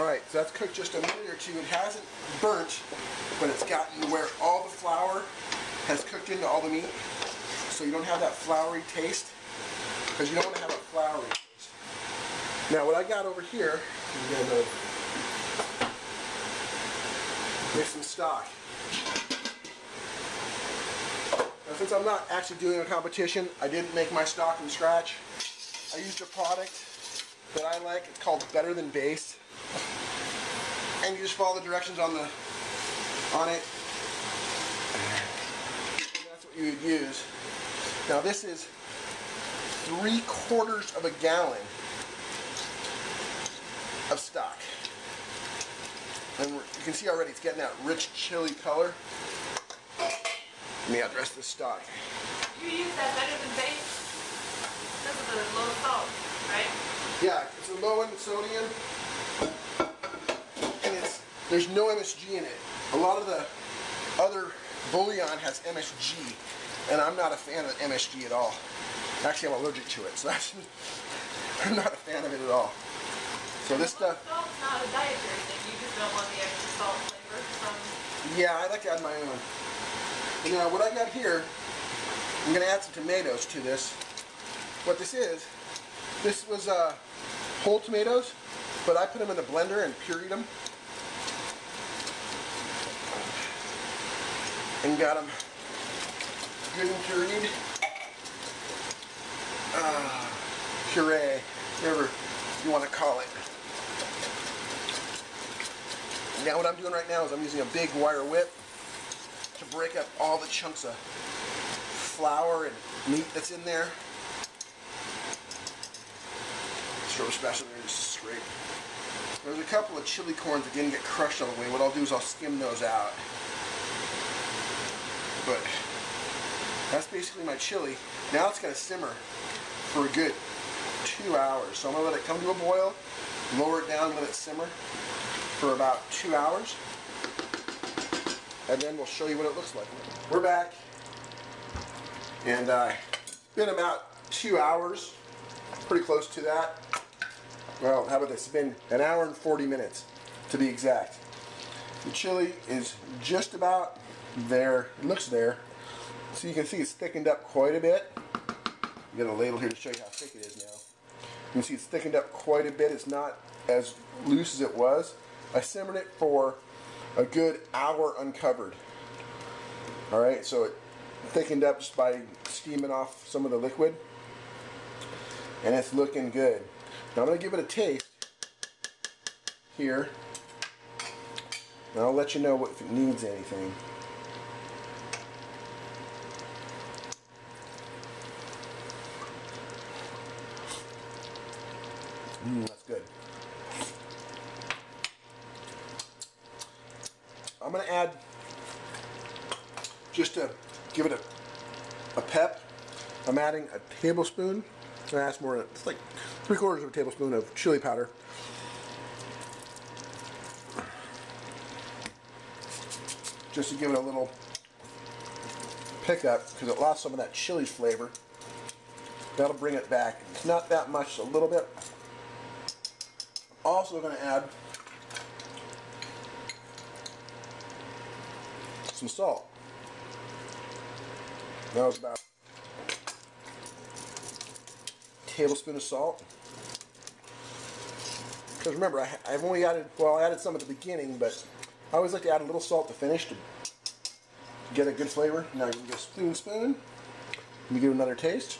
Alright, so that's cooked just a minute or two. It hasn't burnt, but it's gotten where all the flour has cooked into all the meat. So you don't have that floury taste, because you don't want to have a floury taste. Now what I got over here, is some stock. Now since I'm not actually doing a competition, I didn't make my stock from scratch. I used a product that I like. It's called Better Than Base. And you just follow the directions on it. And that's what you would use. Now this is 3/4 of a gallon of stock. And you can see already it's getting that rich chili color. Let me address this stock. You use that Better Than Base because of the low salt, right? Yeah, it's a low in sodium. There's no MSG in it. A lot of the other bouillon has MSG, and I'm not a fan of MSG at all. Actually, I'm allergic to it, so I'm not a fan of it at all. So this stuff... Salt's not a dietary thing. You just don't want the extra salt flavor from... Yeah, I like to add my own. And now, what I got here, I'm going to add some tomatoes to this. What this was whole tomatoes, but I put them in the blender and pureed them. And got them good and pureed. Puree, whatever you want to call it. Now what I'm doing right now is I'm using a big wire whip to break up all the chunks of flour and meat that's in there. Throw a spatula there and just scrape. There's a couple of chili corns that didn't get crushed all the way. What I'll do is I'll skim those out. But that's basically my chili. Now it's going to simmer for a good 2 hours. So I'm going to let it come to a boil, lower it down, let it simmer for about 2 hours. And then we'll show you what it looks like. We're back. And it's been about 2 hours, pretty close to that. Well, how about this? It's been 1 hour and 40 minutes to be exact. The chili is just about there. It looks there. So you can see it's thickened up quite a bit. I've got a ladle here to show you how thick it is now. You can see it's thickened up quite a bit. It's not as loose as it was. I simmered it for a good hour uncovered. Alright, so it thickened up just by steaming off some of the liquid. And it's looking good. Now I'm going to give it a taste here. And I'll let you know if it needs anything. That's good. I'm going to add, just to give it a pep, I'm adding a tablespoon. That's more, it's like 3/4 of a tablespoon of chili powder. Just to give it a little pickup, because it lost some of that chili flavor. That'll bring it back. It's not that much, a little bit. Also going to add some salt. That was about a tablespoon of salt. Because remember, I've only added, well, I added some at the beginning, but I always like to add a little salt to finish to get a good flavor. Now you can get a spoon. Let me give it another taste.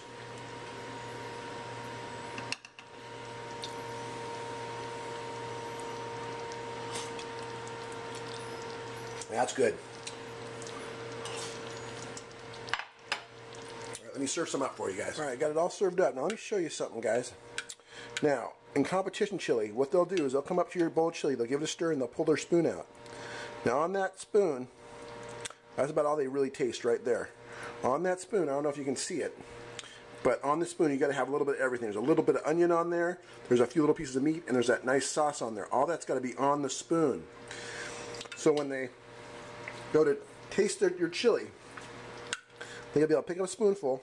That's good. Alright, let me serve some up for you guys. Alright, got it all served up. Now let me show you something, guys. Now, in competition chili, what they'll do is they'll come up to your bowl of chili, they'll give it a stir, and they'll pull their spoon out. Now on that spoon, that's about all they really taste right there. On that spoon, I don't know if you can see it, but on the spoon you got to have a little bit of everything. There's a little bit of onion on there, there's a few little pieces of meat, and there's that nice sauce on there. All that's got to be on the spoon. So when they go to taste your chili, they'll be able to pick up a spoonful,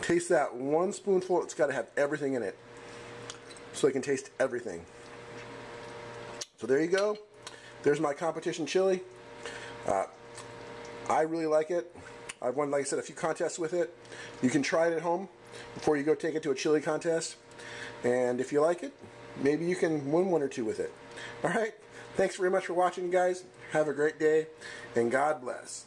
taste that one spoonful, it's got to have everything in it. So they can taste everything. So there you go. There's my competition chili. I really like it. I've won, like I said, a few contests with it. You can try it at home before you go take it to a chili contest. And if you like it, maybe you can win one or two with it. All right. Thanks very much for watching, guys. Have a great day, and God bless.